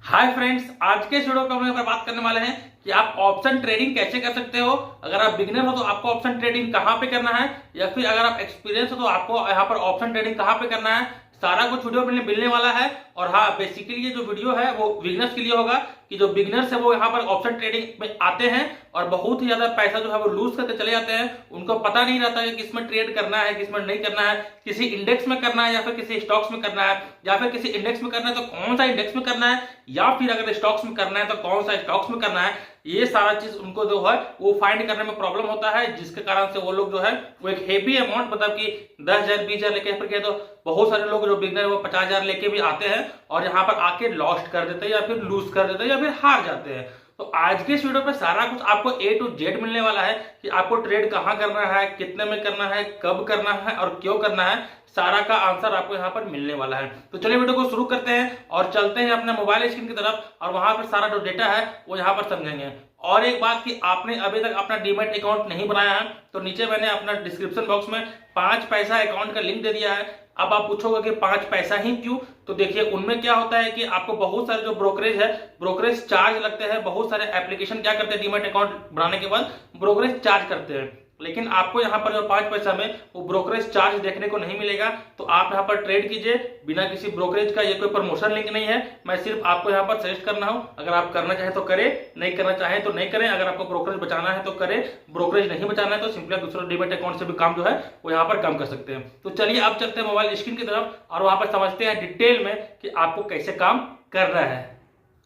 Hi friends, आज के इस वीडियो में हम यहाँ पर बात करने वाले हैं कि आप ऑप्शन ट्रेडिंग कैसे कर सकते हो। अगर आप बिगिनर हो तो आपको ऑप्शन ट्रेडिंग कहाँ पे करना है, या फिर अगर आप एक्सपीरियंस हो तो आपको यहाँ पर ऑप्शन ट्रेडिंग कहाँ पे करना है, सारा कुछ वीडियो में मिलने वाला है। और हाँ, बेसिकली ये जो वीडियो है वो बिगिनर्स के लिए होगा कि जो बिगिनर्स है वो यहाँ पर ऑप्शन ट्रेडिंग में आते हैं और बहुत ही ज्यादा पैसा जो है वो लूज करके चले जाते हैं। उनको पता नहीं रहता कि किस में ट्रेड करना है, किस में नहीं करना है, किसी इंडेक्स में करना है या फिर किसी स्टॉक्स में करना है, या फिर किसी इंडेक्स में करना है तो कौन सा इंडेक्स में करना है, या फिर अगर स्टॉक्स में करना है तो कौन सा स्टॉक्स में करना है। ये सारा चीज उनको जो है वो फाइंड करने में प्रॉब्लम होता है, जिसके कारण से वो लोग जो है वो एक हेवी अमाउंट, मतलब कि 10,000 20,000 लेके फिर तो बहुत सारे लोग जो बिगनर वो 50,000 लेके भी आते हैं और यहाँ पर आके लॉस्ट कर देते हैं या फिर लूज कर देते हैं या फिर हार जाते हैं। तो आज के इस वीडियो पे सारा कुछ आपको A to Z मिलने वाला है कि आपको ट्रेड कहाँ करना है, कितने में करना है, कब करना है और क्यों करना है। सारा का आंसर आपको यहाँ पर मिलने वाला है। तो चलिए वीडियो को शुरू करते हैं और चलते हैं अपने मोबाइल स्क्रीन की तरफ और वहां पर सारा जो डेटा है वो यहाँ पर समझेंगे। और एक बात कि आपने अभी तक अपना डीमैट अकाउंट नहीं बनाया है तो नीचे मैंने अपना डिस्क्रिप्शन बॉक्स में 5 पैसा अकाउंट का लिंक दे दिया है। अब आप पूछोगे कि 5 पैसा ही क्यों, तो देखिए उनमें क्या होता है कि आपको बहुत सारे जो ब्रोकरेज है, ब्रोकरेज चार्ज लगते हैं। बहुत सारे एप्लीकेशन क्या करते हैं, डीमैट अकाउंट बनाने के बाद ब्रोकरेज चार्ज करते हैं, लेकिन आपको यहाँ पर जो 5 पैसा में वो ब्रोकरेज चार्ज देखने को नहीं मिलेगा। तो आप यहाँ पर ट्रेड कीजिए बिना किसी ब्रोकरेज का। ये कोई प्रमोशन लिंक नहीं है, मैं सिर्फ आपको यहाँ पर सजेस्ट करना हूँ। अगर आप करना चाहें तो करें, नहीं करना चाहें तो नहीं करें। अगर आपको ब्रोकरेज बचाना है तो करें, ब्रोकरेज नहीं बचाना है तो सिंपली दूसरा डीमैट अकाउंट से भी काम जो है वो यहाँ पर काम कर सकते हैं। तो चलिए आप चलते हैं मोबाइल स्क्रीन की तरफ और वहां पर समझते हैं डिटेल में कि आपको कैसे काम करना है।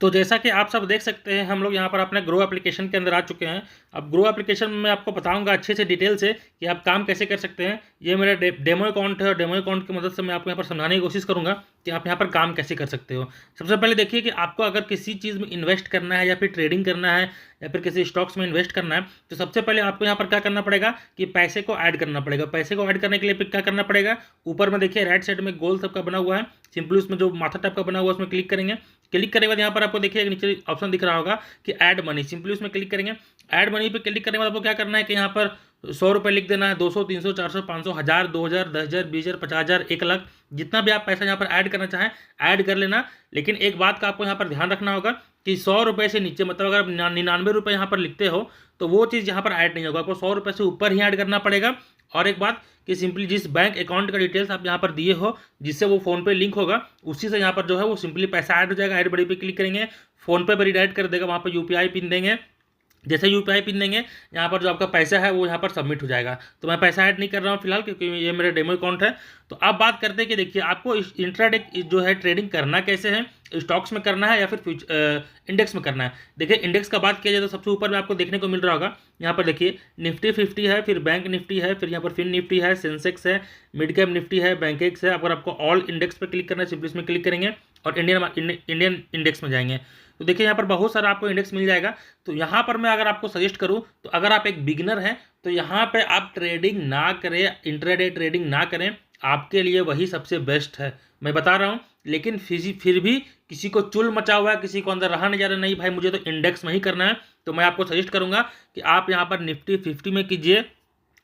तो जैसा कि आप सब देख सकते हैं, हम लोग यहाँ पर अपने ग्रो एप्लीकेशन के अंदर आ चुके हैं। अब ग्रो एप्लीकेशन में आपको बताऊंगा अच्छे से डिटेल से कि आप काम कैसे कर सकते हैं। ये मेरा डेमो अकाउंट है और डेमो अकाउंट की मदद से मैं आपको यहाँ पर समझाने की कोशिश करूंगा कि आप यहाँ पर काम कैसे कर सकते हो। सबसे पहले देखिए कि आपको अगर किसी चीज़ में इन्वेस्ट करना है या फिर ट्रेडिंग करना है या फिर किसी स्टॉक्स में इन्वेस्ट करना है, तो सबसे पहले आपको यहाँ पर क्या करना पड़ेगा कि पैसे को ऐड करना पड़ेगा। पैसे को ऐड करने के लिए फिर क्या करना पड़ेगा, ऊपर में देखिए राइट साइड में गोल सबका बना हुआ है, सिंपली उसमें जो माथा टाइप का बना हुआ है उसमें क्लिक करेंगे। क्लिक करने के बाद यहाँ पर आपको देखिए नीचे ऑप्शन दिख रहा होगा कि ऐड मनी, सिंपली उसमें क्लिक करेंगे। ऐड मनी पे क्लिक करने के बाद आपको क्या करना है कि यहाँ पर 100 रुपये लिख देना है, 200 300 400 500 1000 2000 10,000 20,000 50,000 1 लाख, जितना भी आप पैसा यहाँ पर ऐड करना चाहें ऐड कर लेना। लेकिन एक बात का आपको यहाँ पर ध्यान रखना होगा कि 100 रुपये से नीचे, मतलब अगर आप 99 रुपये यहाँ पर लिखते हो तो वो चीज़ यहाँ पर ऐड नहीं होगा, आपको 100 रुपये से ऊपर ही ऐड करना पड़ेगा। और एक बात कि सिंपली जिस बैंक अकाउंट का डिटेल्स आप यहाँ पर दिए हो, जिससे वो फोन पे लिंक होगा, उसी से यहाँ पर जो है वो सिंपली पैसा ऐड हो जाएगा। ऐड बड़ी पे क्लिक करेंगे, फोन पे रिडायरेक्ट कर देगा, वहाँ पर यूपीआई पिन देंगे। जैसे यूपीआई पिन देंगे यहाँ पर जो आपका पैसा है वो यहाँ पर सबमिट हो जाएगा। तो मैं पैसा ऐड नहीं कर रहा हूँ फिलहाल, क्योंकि ये मेरा डेमो अकाउंट है। तो अब बात करते हैं कि देखिए आपको इंट्राडे जो है ट्रेडिंग करना कैसे है, स्टॉक्स में करना है या फिर इंडेक्स में करना है। देखिए इंडेक्स का बात किया जाए तो सबसे ऊपर में आपको देखने को मिल रहा होगा, यहाँ पर देखिए निफ्टी 50 है, फिर बैंक निफ्टी है, फिर यहाँ पर फिन निफ्टी है, सेंसेक्स है, मिड कैप निफ्टी है, बैंक एक्स है। अगर आपको ऑल इंडेक्स पर क्लिक करना है सिंपली इसमें क्लिक करेंगे और इंडियन इंडेक्स में जाएंगे। तो देखिए यहाँ पर बहुत सारा आपको इंडेक्स मिल जाएगा। तो यहाँ पर मैं अगर आपको सजेस्ट करूँ तो अगर आप एक बिगिनर हैं तो यहाँ पे आप ट्रेडिंग ना करें, इंट्राडे ट्रेडिंग ना करें, आपके लिए वही सबसे बेस्ट है, मैं बता रहा हूँ। लेकिन फिर भी किसी को चुल मचा हुआ है, किसी को अंदर रहा नहीं जा रहा, नहीं भाई मुझे तो इंडेक्स में ही करना है, तो मैं आपको सजेस्ट करूँगा कि आप यहाँ पर निफ्टी 50 में कीजिए।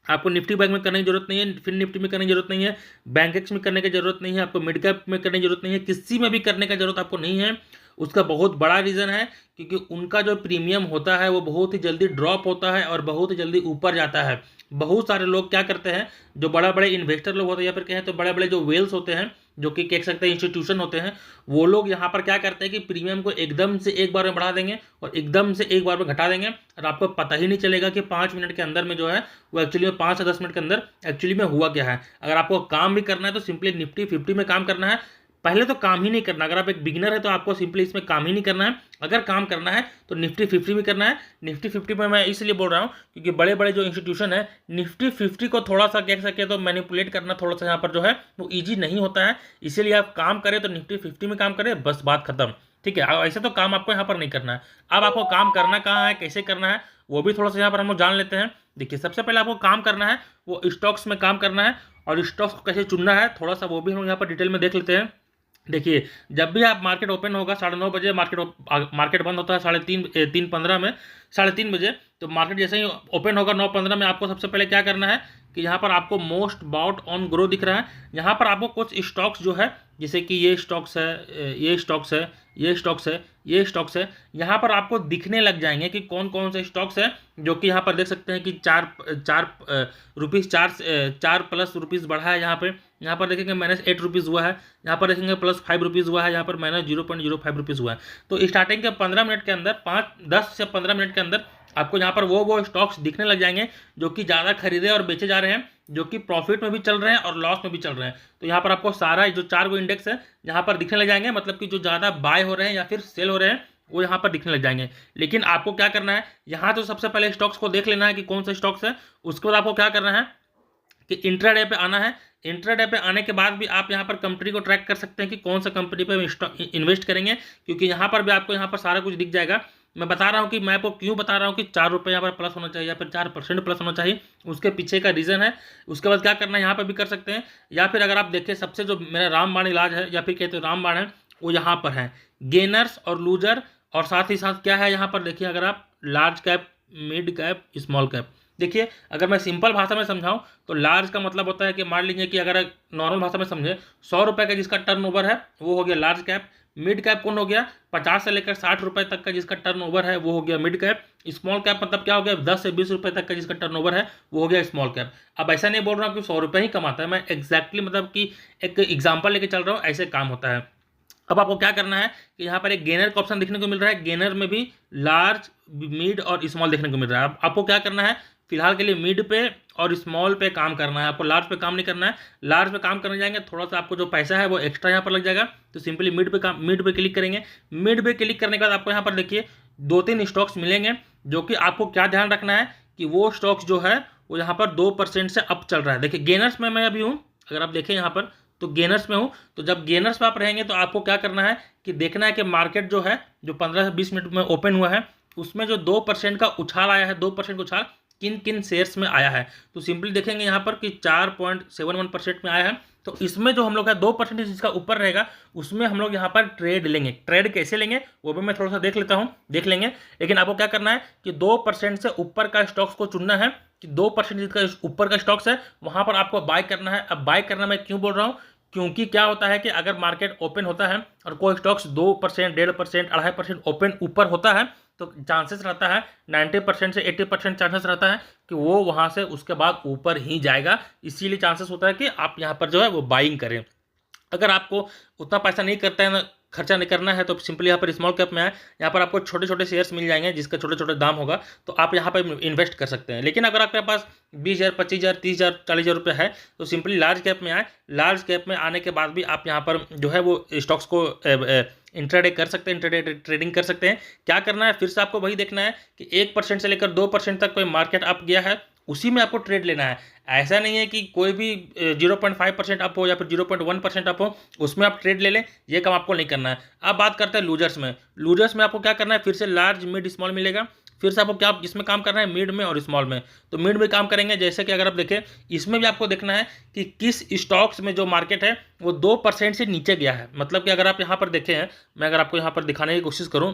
आपको निफ्टी बैंक में करने की जरूरत नहीं है, फिर निफ्टी में करने की जरूरत नहीं है, बैंक एक्स में करने की जरूरत नहीं है, आपको मिड कैप में करने की जरूरत नहीं है, किसी में भी करने का जरूरत आपको नहीं है। उसका बहुत बड़ा रीज़न है क्योंकि उनका जो प्रीमियम होता है वो बहुत ही जल्दी ड्रॉप होता है और बहुत ही जल्दी ऊपर जाता है। बहुत सारे लोग क्या करते हैं, जो बड़े बड़े इन्वेस्टर लोग होते हैं या फिर कहें तो बड़े बड़े जो वेल्स होते हैं, जो कि कह सकते हैं इंस्टीट्यूशन होते हैं, वो लोग यहाँ पर क्या करते हैं कि प्रीमियम को एकदम से एक बार में बढ़ा देंगे और एकदम से एक बार में घटा देंगे और आपको पता ही नहीं चलेगा कि 5 मिनट के अंदर में जो है वो एक्चुअली में 5 से 10 मिनट के अंदर एक्चुअली में हुआ क्या है। अगर आपको काम भी करना है तो सिंपली निफ्टी 50 में काम करना है, पहले तो काम ही नहीं करना। अगर आप एक बिगिनर है तो आपको सिंपली इसमें काम ही नहीं करना है। अगर काम करना है तो निफ्टी 50 भी करना है। निफ्टी 50 में मैं इसलिए बोल रहा हूँ क्योंकि बड़े बड़े जो इंस्टीट्यूशन है, निफ्टी 50 को थोड़ा सा कह सके तो मैनिपुलेट करना थोड़ा सा यहाँ पर जो है वो ईजी नहीं होता है। इसीलिए आप काम करें तो निफ्टी 50 में काम करें, बस बात खत्म, ठीक है। ऐसे तो काम आपको यहाँ पर नहीं करना है। अब आपको काम करना कहाँ है, कैसे करना है, वो भी थोड़ा सा यहाँ पर हम लोग जान लेते हैं। देखिए सबसे पहले आपको काम करना है वो स्टॉक्स में काम करना है, और स्टॉक्स को कैसे चुनना है थोड़ा सा वो भी हम यहाँ पर डिटेल में देख लेते हैं। देखिए जब भी आप मार्केट ओपन होगा 9:30 बजे, मार्केट बंद होता है 3:15 में, 3:30 बजे। तो मार्केट जैसे ही ओपन होगा 9:15 में, आपको सबसे पहले क्या करना है कि यहाँ पर आपको मोस्ट बाउट ऑन ग्रो दिख रहा है। यहाँ पर आपको कुछ स्टॉक्स जो है, जैसे कि ये स्टॉक्स है, ये स्टॉक्स है, ये स्टॉक्स है, ये स्टॉक्स है, यहाँ पर आपको दिखने लग जाएंगे कि कौन कौन से स्टॉक्स है, जो कि यहाँ पर देख सकते हैं कि चार प्लस रुपीज़ बढ़ा है यहाँ पर देखेंगे -8 रुपीज़ हुआ है, यहाँ पर देखेंगे +5 रुपीज़ हुआ है, यहाँ पर -0.05 रुपीज़ हुआ है। तो स्टार्टिंग के 15 मिनट के अंदर 10 से 15 मिनट के अंदर आपको यहाँ पर वो स्टॉक्स दिखने लग जाएंगे जो कि ज़्यादा खरीदे और बेचे जा रहे हैं, जो कि प्रॉफिट में भी चल रहे हैं और लॉस में भी चल रहे हैं। तो यहाँ पर आपको सारा जो 4 गो इंडेक्स है यहाँ पर दिखने लग जाएंगे, मतलब कि जो ज़्यादा बाय हो रहे हैं या फिर सेल हो रहे हैं वो यहाँ पर दिखने लग जाएंगे। लेकिन आपको क्या करना है, यहाँ तो सबसे पहले स्टॉक्स को देख लेना है कि कौन सा स्टॉक्स है। उसके बाद आपको क्या करना है कि इंट्राडे पे आना है। इंट्राडे पे आने के बाद भी आप यहाँ पर कंपनी को ट्रैक कर सकते हैं कि कौन सा कंपनी पे इन्वेस्ट करेंगे, क्योंकि यहाँ पर भी आपको यहाँ पर सारा कुछ दिख जाएगा। मैं बता रहा हूँ कि मैं आपको क्यों बता रहा हूँ कि 4 रुपये यहाँ पर प्लस होना चाहिए या फिर 4% प्लस होना चाहिए, उसके पीछे का रीज़न है। उसके बाद क्या करना है, यहाँ पर भी कर सकते हैं, या फिर अगर आप देखें सबसे जो मेरा रामबाण इलाज है या फिर कहते हैं रामबाण है, वो यहाँ पर है गेनर्स और लूजर, और साथ ही साथ क्या है यहाँ पर देखिए, अगर आप large cap, mid cap, small cap, देखिए अगर मैं सिंपल भाषा में समझाऊं तो लार्ज का मतलब होता है कि मान लीजिए कि अगर नॉर्मल भाषा में समझे 100 रुपये का जिसका टर्नओवर है वो हो गया लार्ज कैप। मिड कैप कौन हो गया, 50 से लेकर 60 रुपये तक का जिसका टर्नओवर है वो हो गया मिड कैप। स्मॉल कैप मतलब क्या हो गया, 10 से 20 रुपये तक का जिसका टर्नओवर है वो हो गया स्मॉल कैप। अब ऐसा नहीं बोल रहा हूँ कि 100 रुपये ही कमाता है, मैं एग्जैक्टली मतलब कि एक एग्जाम्पल लेके चल रहा हूँ, ऐसे काम होता है। अब आपको क्या करना है कि यहाँ पर एक गेनर का ऑप्शन देखने को मिल रहा है, गेनर में भी लार्ज, मिड और स्मॉल देखने को मिल रहा है। अब आपको क्या करना है, फिलहाल के लिए मिड पे और स्मॉल पे काम करना है, आपको लार्ज पे काम नहीं करना है। लार्ज पे काम करने जाएंगे थोड़ा सा आपको जो पैसा है वो एक्स्ट्रा यहाँ पर लग जाएगा, तो सिंपली मिड पे क्लिक करेंगे। मिड पे क्लिक करने के बाद आपको यहाँ पर देखिए 2-3 स्टॉक्स मिलेंगे, जो कि आपको क्या ध्यान रखना है कि वो स्टॉक्स जो है वो यहाँ पर 2% से अप चल रहा है। देखिए गेनर्स में मैं अभी हूँ, अगर आप देखें यहाँ पर तो गेनर्स में हूँ। तो जब गेनर्स में आप रहेंगे तो आपको क्या करना है कि देखना है कि मार्केट जो है जो 15 से 20 मिनट में ओपन हुआ है उसमें जो 2% का उछाल आया है, 2% का उछाल किन किन शेयर्स में आया है। तो सिंपली देखेंगे यहाँ पर कि 4.71% में आया है। तो इसमें जो हम लोग है 2% जिसका ऊपर रहेगा उसमें हम लोग यहाँ पर ट्रेड लेंगे। ट्रेड कैसे लेंगे वो भी मैं थोड़ा सा देख लेता हूँ, देख लेंगे। लेकिन आपको क्या करना है कि 2% से ऊपर का स्टॉक्स को चुनना है, कि 2% जिसका ऊपर का स्टॉक्स है वहाँ पर आपको बाय करना है। अब बाय करना मैं क्यों बोल रहा हूँ, क्योंकि क्या होता है कि अगर मार्केट ओपन होता है और कोई स्टॉक्स 2%, 1.5%, 2.5% ओपन ऊपर होता है तो चांसेस रहता है 90% से 80% चांसेस रहता है कि वो वहाँ से उसके बाद ऊपर ही जाएगा। इसीलिए चांसेस होता है कि आप यहाँ पर जो है वो बाइंग करें। अगर आपको उतना पैसा नहीं करता है ना, खर्चा नहीं करना है, तो सिंपली यहाँ पर स्मॉल कैप में आए, यहाँ पर आपको छोटे छोटे शेयर्स मिल जाएंगे जिसका छोटे छोटे दाम होगा, तो आप यहाँ पर इन्वेस्ट कर सकते हैं। लेकिन अगर आपके पास 20,000, 25,000, 30,000, 40,000 रुपये है तो सिंपली लार्ज कैप में आए। लार्ज कैप में आने के बाद भी आप यहाँ पर जो है वो स्टॉक्स को इंट्राडे कर सकते हैं, इंट्राडे ट्रेडिंग कर सकते हैं। क्या करना है, फिर से आपको वही देखना है कि 1% से लेकर 2% तक कोई मार्केट अप गया है उसी में आपको ट्रेड लेना है। ऐसा नहीं है कि कोई भी 0.5% अप हो या फिर 0.1% अप हो उसमें आप ट्रेड ले लें, ये काम आपको नहीं करना है। अब बात करते हैं लूजर्स में। लूजर्स में आपको क्या करना है, फिर से लार्ज, मिड, स्मॉल मिलेगा। फिर से आपको क्या इसमें काम करना है, मिड में और स्मॉल में। तो मिड में काम करेंगे, जैसे कि अगर आप देखें इसमें भी आपको देखना है कि किस स्टॉक्स में जो मार्केट है वो 2% से नीचे गया है। मतलब कि अगर आप यहाँ पर देखें हैं, मैं अगर आपको यहाँ पर दिखाने की कोशिश करूँ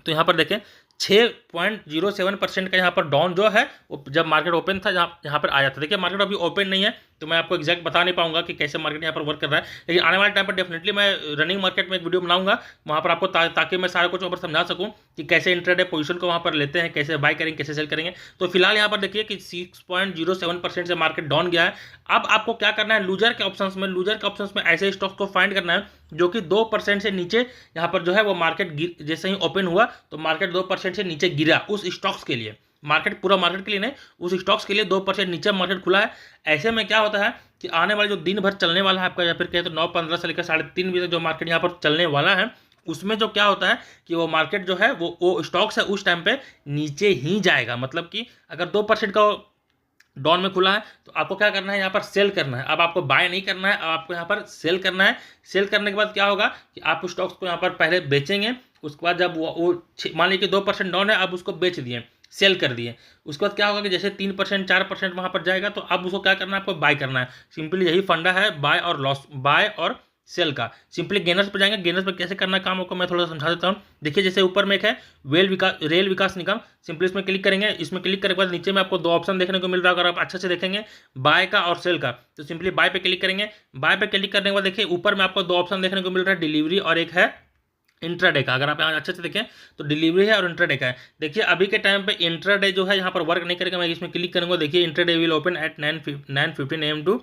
तो यहाँ पर देखें 6.07% का यहाँ पर डाउन जो है वो जब मार्केट ओपन था यहाँ पर आया था। देखिए मार्केट अभी ओपन नहीं है तो मैं आपको एग्जैक्ट बता नहीं पाऊंगा कि कैसे मार्केट यहाँ पर वर्क कर रहा है, लेकिन आने वाले टाइम पर डेफिनेटली मैं रनिंग मार्केट में एक वीडियो बनाऊंगा वहाँ पर आपको ताकि मैं सारा कुछ ऊपर समझा सकूँ कि कैसे इंट्राडे पोजीशन को वहाँ पर लेते हैं, कैसे बाय करेंगे, कैसे सेल करेंगे। तो फिलहाल यहाँ पर देखिए कि 6.07% से मार्केट डाउन गया है। अब आपको क्या करना है, लूजर के ऑप्शंस में ऐसे स्टॉक्स को फाइंड करना है जो कि 2% से नीचे यहाँ पर जो है वो मार्केट जैसे ही ओपन हुआ तो मार्केट 2% से नीचे गिरा उस स्टॉक्स के लिए। मार्केट पूरा मार्केट के लिए नहीं, उस स्टॉक्स के लिए 2% नीचे मार्केट खुला है। ऐसे में क्या होता है कि आने वाले जो दिन भर चलने वाला है आपका, या फिर कहें तो 9:15 से लेकर 3:30 बजे तक जो मार्केट यहाँ पर चलने वाला है उसमें जो क्या होता है कि वो मार्केट जो है वो स्टॉक्स है उस टाइम पे नीचे ही जाएगा। मतलब कि अगर 2% का डाउन में खुला है तो आपको क्या करना है, यहाँ पर सेल करना है। अब आपको बाय नहीं करना है, अब आपको यहाँ पर सेल करना है। सेल करने के बाद क्या होगा कि आप उस स्टॉक्स को यहाँ पर पहले बेचेंगे, उसके बाद जब वो मान लीजिए 2% डाउन है, अब उसको बेच दिए, सेल कर दिए। उसके बाद क्या होगा कि जैसे 3%, 4% वहाँ पर जाएगा तो अब उसको क्या करना है, आपको बाय करना है। सिंपली यही फंडा है बाय और लॉस, बाय और सेल का। सिंपली गेनर्स पर जाएंगे, गेनर्स पर कैसे करना काम आपको मैं थोड़ा समझा देता हूँ। देखिए जैसे ऊपर में एक है रेल विकास निगम, सिंपली इसमें क्लिक करेंगे। इसमें क्लिक करने के बाद नीचे में आपको दो ऑप्शन देखने को मिल रहा है, अगर आप अच्छे से देखेंगे, बाय का और सेल का। तो सिंपली बाय पे क्लिक करेंगे। बाय पे क्लिक करने के बाद देखिए ऊपर में आपको दो ऑप्शन देखने को मिल रहा है, डिलीवरी और एक है इंट्राडे का। अगर आप यहाँ अच्छे से देखें तो डिलीवरी है और इंट्राडे का है। देखिए अभी के टाइम पे इंट्राडे जो है यहाँ पर वर्क नहीं करेगा। मैं इसमें क्लिक करूँगा, देखिए intraday will open at 9:15 AM to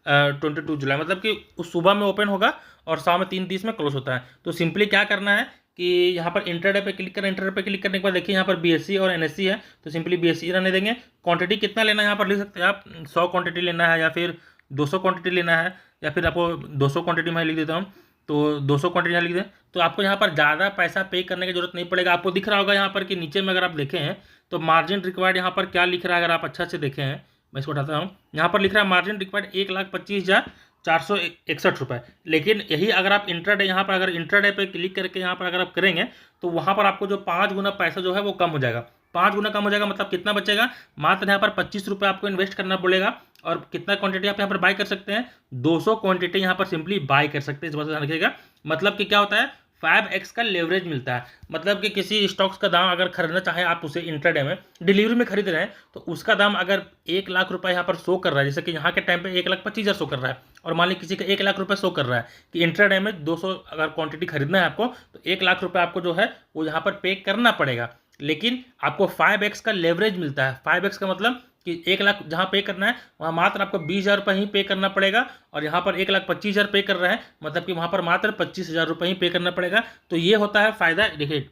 22 July, मतलब कि उस सुबह में ओपन होगा और शाम में 3:30 में क्लोज होता है। तो सिंपली क्या करना है कि यहाँ पर इंट्राडे पे क्लिक करें। इंट्राडे पे क्लिक करने के बाद देखिए यहाँ पर BSE और NSE है, तो सिंपली BSE रहने देंगे। क्वांटिटी कितना लेना है यहाँ पर लिख सकते हैं आप, 100 क्वांटिटी लेना है या फिर 200 क्वांटिटी लेना है, या फिर आपको 200 क्वांटिटी में लिख देता हूँ, तो 200 क्वांटिटी यहाँ लिख दें। तो आपको यहाँ पर ज़्यादा पैसा पे करने की जरूरत नहीं पड़ेगा। आपको दिख रहा होगा यहाँ पर कि नीचे में अगर आप देखें हैं तो मार्जिन रिक्वायर्ड यहाँ पर क्या लिख रहा है, अगर आप अच्छा से देखें हैं, मैं इसको उठाता हूँ, यहाँ पर लिख रहा है मार्जिन रिक्वायर्ड 1,25,461 रुपये। लेकिन यही अगर आप इंट्राडे यहाँ पर अगर इंट्राडे पे क्लिक करके यहाँ पर अगर आप करेंगे तो वहाँ पर आपको जो 5 गुना पैसा जो है वो कम हो जाएगा। 5 गुना कम हो जाएगा, मतलब कितना बचेगा, मात्र यहाँ पर 25 रुपये आपको इन्वेस्ट करना पड़ेगा। और कितना क्वांटिटी आप यहाँ पर बाय कर सकते हैं, 200 क्वांटिटी यहाँ पर सिंपली बाय कर सकते हैं। इस बात से ध्यान रखिएगा। मतलब कि क्या होता है, 5x का लेवरेज मिलता है। मतलब कि किसी स्टॉक्स का दाम अगर खरीदना चाहे आप उसे इंट्राडे में डिलीवरी में खरीद रहे हैं तो उसका दाम अगर 1 लाख रुपए यहाँ पर शो कर रहा है, जैसे कि यहाँ के टाइम पे 1,25,000 शो कर रहा है, और मान लीजिए किसी का 1 लाख रुपए शो कर रहा है कि इंट्राडे में 200 अगर क्वांटिटी खरीदना है आपको, तो 1 लाख रुपए आपको जो है वो यहाँ पर पे करना पड़ेगा। लेकिन आपको 5x का लेवरेज मिलता है। 5x का मतलब कि 1 लाख जहाँ पे करना है वहाँ मात्र आपको 20,000 रुपये ही पे करना पड़ेगा, और यहाँ पर 1,25,000 पे कर रहे हैं, मतलब कि वहाँ पर मात्र 25,000 रुपये ही पे करना पड़ेगा। तो ये होता है फ़ायदा। देखिए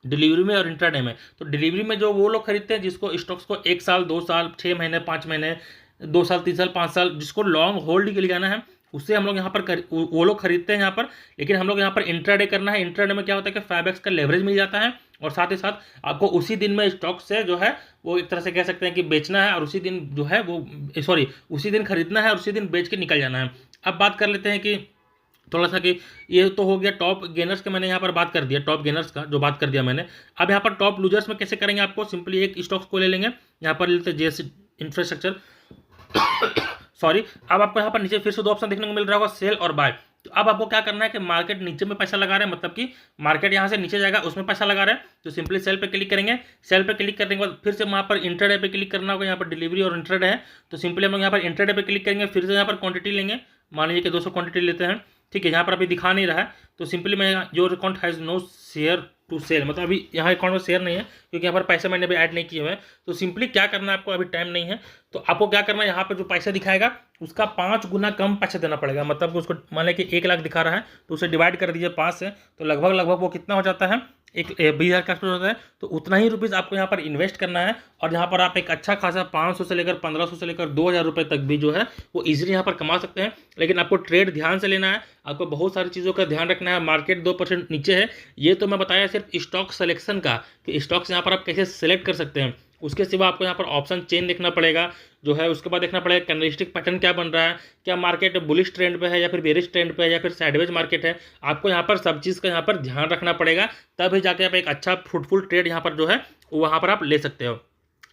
डिलीवरी में और इंट्राडे में, तो डिलीवरी में जो वो लोग खरीदते हैं जिसको स्टॉक्स को 1 साल 2 साल 6 महीने 5 महीने 2 साल 3 साल 5 साल जिसको लॉन्ग होल्ड के लिए जाना है, उससे हम लोग यहाँ पर वो लोग खरीदते हैं यहाँ पर। लेकिन हम लोग यहाँ पर इंट्राडे करना है। इंट्राडे में क्या होता है कि 5x का लेवरेज मिल जाता है, और साथ ही साथ आपको उसी दिन में स्टॉक से जो है वो एक तरह से कह सकते हैं कि बेचना है, और उसी दिन जो है वो उसी दिन खरीदना है और उसी दिन बेच के निकल जाना है। अब बात कर लेते हैं कि थोड़ा सा कि ये तो हो गया टॉप गेनर्स के, मैंने यहाँ पर बात कर दिया टॉप गेनर्स का जो बात कर दिया मैंने। अब यहाँ पर टॉप लूजर्स में कैसे करेंगे, आपको सिंपली एक स्टॉक्स को ले लेंगे, यहाँ पर लेते हैं JS इंफ्रास्ट्रक्चर सॉरी। अब आपको यहाँ पर नीचे फिर से दो ऑप्शन देखने को मिल रहा होगा, सेल और बाय। तो अब आपको क्या करना है कि मार्केट नीचे में पैसा लगा रहे हैं, मतलब कि मार्केट यहाँ से नीचे जाएगा उसमें पैसा लगा रहे हैं, तो सिंपली सेल पे क्लिक करेंगे। सेल पे क्लिक करने के बाद फिर से वहाँ पर इंट्राडे पे क्लिक करना होगा। यहाँ पर डिलीवरी और इंट्राडे है, तो सिंपली हम लोग यहाँ पर इंट्राडे पे क्लिक करेंगे। फिर से यहाँ पर क्वांटिटी लेंगे, मान लीजिए कि 200 क्वांटिटी लेते हैं, ठीक है। यहाँ पर अभी दिखा नहीं रहा है, तो सिंपली मैं your account has no share to sell, मतलब अभी यहाँ अकाउंट में शेयर नहीं है क्योंकि यहाँ पर पैसे मैंने अभी ऐड नहीं किए हुए हैं। तो सिंपली क्या करना है आपको, अभी टाइम नहीं है, तो आपको क्या करना है, यहाँ पर जो पैसा दिखाएगा उसका 5 गुना कम पैसा देना पड़ेगा। मतलब उसको मान लें कि 1 लाख दिखा रहा है तो उसे डिवाइड कर दीजिए 5 से, तो लगभग वो कितना हो जाता है, 20,000 के आसपास होता है। तो उतना ही रुपीज़ आपको यहाँ पर इन्वेस्ट करना है, और यहाँ पर आप एक अच्छा खासा 500 से लेकर 1500 से लेकर 2,000 रुपये तक भी जो है वो इजीली यहाँ पर कमा सकते हैं। लेकिन आपको ट्रेड ध्यान से लेना है, आपको बहुत सारी चीज़ों का ध्यान रखना है। मार्केट 2% नीचे है, ये तो मैं बताया सिर्फ स्टॉक सिलेक्शन का कि स्टॉक्स यहाँ पर आप कैसे सेलेक्ट कर सकते हैं। उसके सिवा आपको यहाँ पर ऑप्शन चेन देखना पड़ेगा जो है, उसके बाद देखना पड़ेगा कैंडलस्टिक पैटर्न क्या बन रहा है, क्या मार्केट बुलिश ट्रेंड पे है या फिर बेरिश ट्रेंड पे है या फिर साइडवेज मार्केट है। आपको यहाँ पर सब चीज़ का यहाँ पर ध्यान रखना पड़ेगा, तभी जाके आप एक अच्छा फ्रूटफुल ट्रेड यहाँ पर जो है वहाँ पर आप ले सकते हो।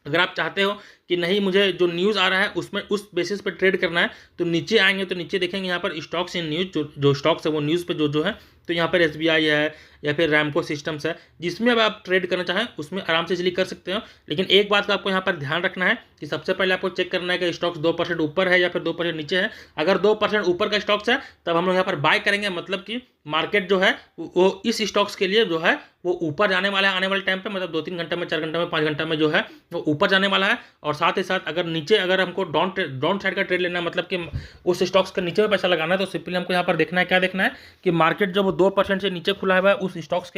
अगर आप चाहते हो कि नहीं मुझे जो न्यूज़ आ रहा है उसमें उस बेसिस पे ट्रेड करना है, तो नीचे आएंगे तो नीचे देखेंगे यहाँ पर स्टॉक्स इन न्यूज़, जो स्टॉक्स है वो न्यूज़ पे जो है, तो यहाँ पर SBI है या फिर रैमको सिस्टम्स है, जिसमें अब आप ट्रेड करना चाहें उसमें आराम से इजीली कर सकते हो। लेकिन एक बात का आपको यहाँ पर ध्यान रखना है कि सबसे पहले आपको चेक करना है कि स्टॉक्स 2% ऊपर है या फिर 2% नीचे है। अगर 2% ऊपर का स्टॉक्स है तब हम लोग यहाँ पर बाय करेंगे, मतलब कि मार्केट जो है वो इस स्टॉक्स के लिए जो है वो ऊपर जाने वाला है आने वाले टाइम पे, मतलब 2-3 घंटे में 4 घंटे में 5 घंटे में जो है वो ऊपर जाने वाला है। और साथ ही साथ अगर नीचे अगर हमको डाउन साइड का ट्रेड लेना है, मतलब कि उस स्टॉक्स के नीचे में पैसा लगाना है, तो सिंपली हमको यहाँ पर देखना है, क्या देखना है कि मार्केट जब 2% से नीचे खुला हुआ है उस स्टॉक्स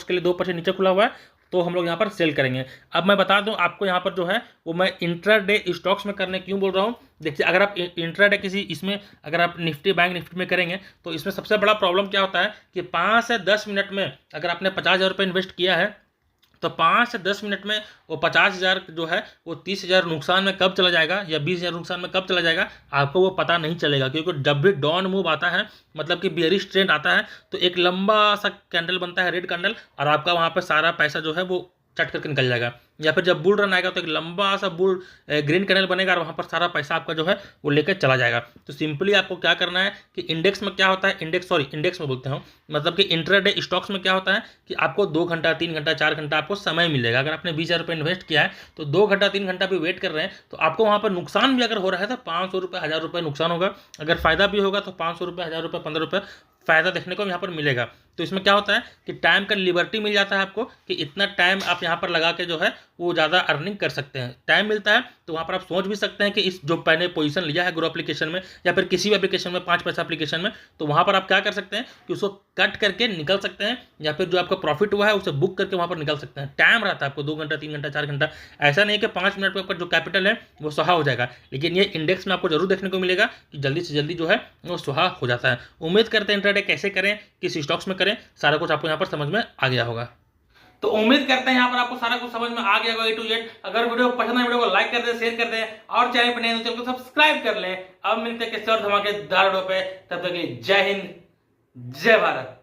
के लिए 2% नीचे खुला हुआ है, तो हम लोग यहाँ पर सेल करेंगे। अब मैं बता दूं आपको यहाँ पर जो है वो मैं इंट्राडे स्टॉक्स में करने क्यों बोल रहा हूँ। देखिए अगर आप इंट्राडे किसी इसमें अगर आप निफ्टी बैंक निफ्टी में करेंगे तो इसमें सबसे बड़ा प्रॉब्लम क्या होता है कि 5 से 10 मिनट में अगर आपने 50,000 रुपये इन्वेस्ट किया है तो 5 से 10 मिनट में वो 50,000 जो है वो 30,000 नुकसान में कब चला जाएगा या 20,000 नुकसान में कब चला जाएगा आपको वो पता नहीं चलेगा। क्योंकि जब भी डाउन मूव आता है, मतलब कि बेयरिश ट्रेंड आता है, तो एक लंबा सा कैंडल बनता है रेड कैंडल, और आपका वहाँ पर सारा पैसा जो है वो चट करके निकल जाएगा। या फिर जब बुल रन आएगा तो एक लंबा सा बुल ग्रीन कैंडल बनेगा और वहाँ पर सारा पैसा आपका जो है वो लेकर चला जाएगा। तो सिंपली आपको क्या करना है कि इंडेक्स में क्या होता है, इंडेक्स में बोलते हैं, मतलब कि इंट्राडे स्टॉक्स में क्या होता है कि आपको 2 घंटा 3 घंटा 4 घंटा आपको समय मिलेगा। अगर आपने 20,000 रुपये इन्वेस्ट किया है तो 2 घंटा 3 घंटा भी वेट कर रहे हैं तो आपको वहाँ पर नुकसान भी अगर हो रहा है तो 500 रुपये 1000 रुपये नुकसान होगा, अगर फायदा भी होगा तो 500 रुपये 1000 रुपये 15 रुपये फायदा देखने को यहाँ पर मिलेगा। तो इसमें क्या होता है कि टाइम का लिबर्टी मिल जाता है आपको कि इतना टाइम आप यहाँ पर लगा के जो है वो ज़्यादा अर्निंग कर सकते हैं। टाइम मिलता है तो वहाँ पर आप सोच भी सकते हैं कि इस जो मैंने पोजीशन लिया है ग्रो एप्लीकेशन में या फिर किसी भी एप्लीकेशन में 5 पैसा एप्लीकेशन में, तो वहाँ पर आप क्या कर सकते हैं कि उसको कट करके निकल सकते हैं या फिर जो आपका प्रॉफिट हुआ है उसे बुक करके वहाँ पर निकल सकते हैं। टाइम रहता है आपको 2 घंटा 3 घंटा 4 घंटा, ऐसा नहीं कि 5 मिनट में आपका जो कैपिटल है वो सुहा हो जाएगा। लेकिन ये इंडेक्स में आपको जरूर देखने को मिलेगा कि जल्दी से जल्दी जो है वो सुहा हो जाता है। उम्मीद करते हैं इंट्राडे कैसे करें, किस स्टॉक्स में करें, सारा कुछ आपको यहाँ पर समझ में आ गया होगा। तो उम्मीद करते हैं यहाँ पर आपको सारा कुछ समझ में आ गया होगा A to Z। अगर वीडियो पसंद है वीडियो को लाइक कर दें, शेयर कर दें और चैनल पर नए हैं तो चैनल को सब्सक्राइब कर लें। अब मिलते हैं किसी और धमाकेदार वीडियो पे, तब तक के लिए जय हिंद जय भारत।